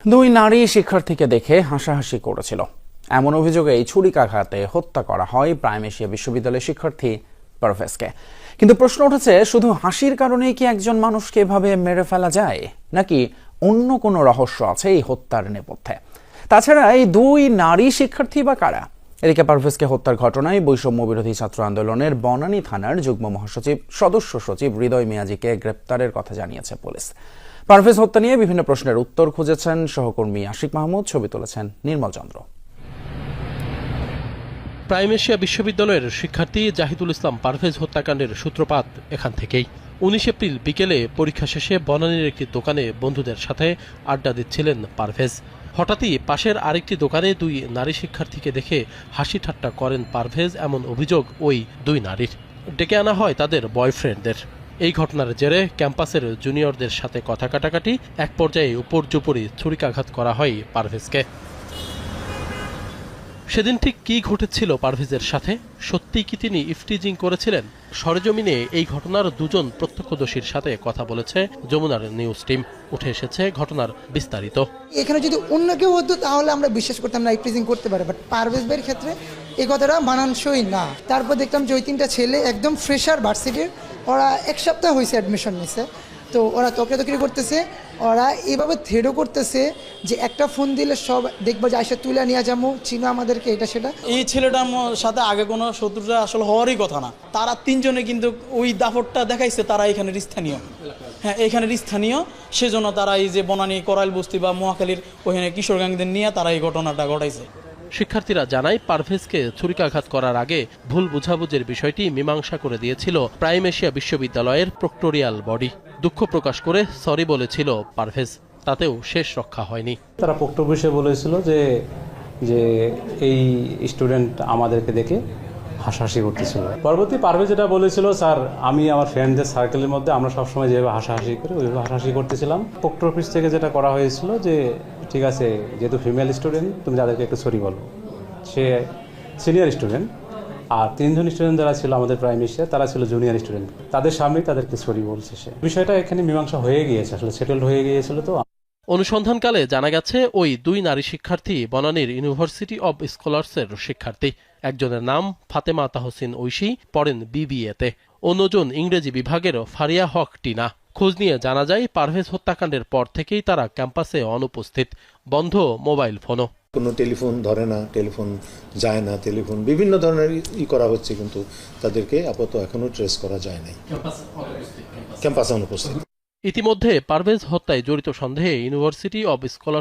দুই নারী শিক্ষার্থীকে দেখে হাসাহাসি করেছিল এমন অভিযোগে ছুরিকাঘাতে হত্যা করা হয় প্রাইম এশিয়া বিশ্ববিদ্যালয়ের শিক্ষার্থী পারভেজকে। কিন্তু প্রশ্ন উঠেছে, শুধু হাসির কারণেই কি একজন মানুষকে এভাবে মেরে ফেলা যায়, নাকি অন্য কোনো রহস্য আছে এই হত্যার নেপথ্যে? তাছাড়া এই দুই নারী শিক্ষার্থী বা কারা? এদিকে পারভেজকে হত্যার ঘটনায় বৈষম্য বিরোধী ছাত্র আন্দোলনের বনানী থানার যুগ্ম মহাসচিব সদস্য সচিব হৃদয় মিয়াজিকে গ্রেপ্তারের কথা জানিয়েছে পুলিশ। পারভেজ হত্যা নিয়ে বিভিন্ন প্রশ্নের উত্তর খুঁজেছেন সহকর্মী আশিক মাহমুদ, ছবি তুলেছেন নির্মল চন্দ্র। প্রাইম এশিয়া বিশ্ববিদ্যালয়ের শিক্ষার্থী জাহিদুল ইসলাম পারভেজ হত্যাকাণ্ডের সূত্রপাত এখান থেকেই। 19 এপ্রিল বিকেলে পরীক্ষা শেষে বনানীর একটি দোকানে বন্ধুদের সাথে আড্ডা দিচ্ছিলেন পারভেজ। হঠাৎই পাশের আরেকটি দোকানে দুই নারী শিক্ষার্থীকে দেখে হাসি ঠাট্টা করেন পারভেজ, এমন অভিযোগ ওই দুই নারীর। ডেকে আনা হয় তাদের বয়ফ্রেন্ডদের। এই ঘটনার জেরে ক্যাম্পাসের জুনিয়রদের সাথে কথা কাটাকাটি, এক পর্যায়ে উপর্যুপরি ছুরিকাঘাত করা হয় পারভেজকে। সেদিন ঠিক কী ঘটেছিল পারভেজের সাথে? সত্যিই কি তিনি ইফটিজিং করেছিলেন? সরেজমিনে এই ঘটনার দুজন প্রত্যক্ষদর্শীর সাথে কথা বলেছে যমুনার নিউজ টিম। উঠে এসেছে ঘটনার বিস্তারিত। এখানে যদি অন্য কেউ হতো তাহলে আমরা বিশ্বাস করতাম না ইফটিজিং করতে পারে, বাট পারভেজ ভাইয়ের ক্ষেত্রে এই কথাটা মানানসই না। তারপর দেখলাম যে ওই তিনটা ছেলে একদম ফ্রেশার ভার্সিটির, ওরা এক সপ্তাহ হয়েছে অ্যাডমিশন নিছে, তো ওরা তকরাতকরি করতেছে, ওরা এভাবে থ্রেডও করতেছে যে একটা ফোন দিলে সব দেখবো যে আইসা তুলে নিয়ে যাবো, চিনো আমাদেরকে, এটা সেটা। এই ছেলেটার সাথে আগে কোনো শত্রুতা আসলে হওয়ারই কথা না। তারা তিনজনে কিন্তু ওই দাপটটা দেখাইছে তারা এখানের স্থানীয়, হ্যাঁ এখানের স্থানীয়, সেজন্য তারা এই যে বনানী করাইল বস্তি বা মহাখালীর ওখানে কিশোর গ্যাংদের নিয়ে তারা এই ঘটনাটা ঘটাইছে। শিক্ষার্থীরা জানায়, পারভেজকে ছুরিকাঘাত করার আগে ভুল বুঝাবুঝির বিষয়টি মীমাংসা করে দিয়েছিল প্রাইম এশিয়া বিশ্ববিদ্যালয়ের প্রক্টোরিয়াল বডি। দুঃখ প্রকাশ করে সরি বলেছিল পারভেজ, তাতেও শেষ রক্ষা হয়নি। তারা প্রক্টোরিয়াল বলেছিল যে এই স্টুডেন্ট আমাদেরকে দেখে হাসাহাসি করতেছিল। পরবর্তী পারভেজ যেটা বলেছিল, স্যার আমি আমার ফ্রেন্ডদের সার্কেলের মধ্যে আমরা সবসময় যেভাবে হাসাহাসি করি ওইভাবে হাসাহাসি করতেছিলাম। প্রক্টোরিয়াল থেকে যেটা করা হয়েছিল যে ঠিক আছে, যেহেতু ফিমেল স্টুডেন্ট তুমি তাদেরকে একটু সরি বলো। সে সিনিয়র স্টুডেন্ট, আর তিনজন স্টুডেন্ট যারা ছিল আমাদের প্রাইম এশিয়া তারা ছিল জুনিয়র স্টুডেন্ট, তাদের সামনেই তাদেরকে সরি বলছে। সে বিষয়টা এখানে মীমাংসা হয়ে গিয়েছে, আসলে সেটেলড হয়ে গিয়েছিল। তো অনুসন্ধানকালে জানা গেছে ওই দুই নারী শিক্ষার্থী বনানীর ইউনিভার্সিটি অব স্কলার্সের শিক্ষার্থী। একজনের নাম ফাতেমা তাহসিন ঐশী, পড়েন বিবিএতে। অন্যজন ইংরেজি বিভাগের ফারিয়া হক টিনা। খোঁজ নিয়ে জানা যায়, পারভেজ হত্যাকাণ্ডের পর থেকেই তারা ক্যাম্পাসে অনুপস্থিত, বন্ধ মোবাইল ফোনও। কোনো টেলিফোন ধরে না, টেলিফোন যায় না, টেলিফোন বিভিন্ন ধরনের করা হচ্ছে, কিন্তু তাদেরকে আপাতত এখনো ট্রেস করা যায় নাই। ক্যাম্পাসে অনুপস্থিত। ইতিমধ্যে পারভেজ হত্যায় জড়িত সন্দেহে ইউনিভার্সিটি অব স্কলার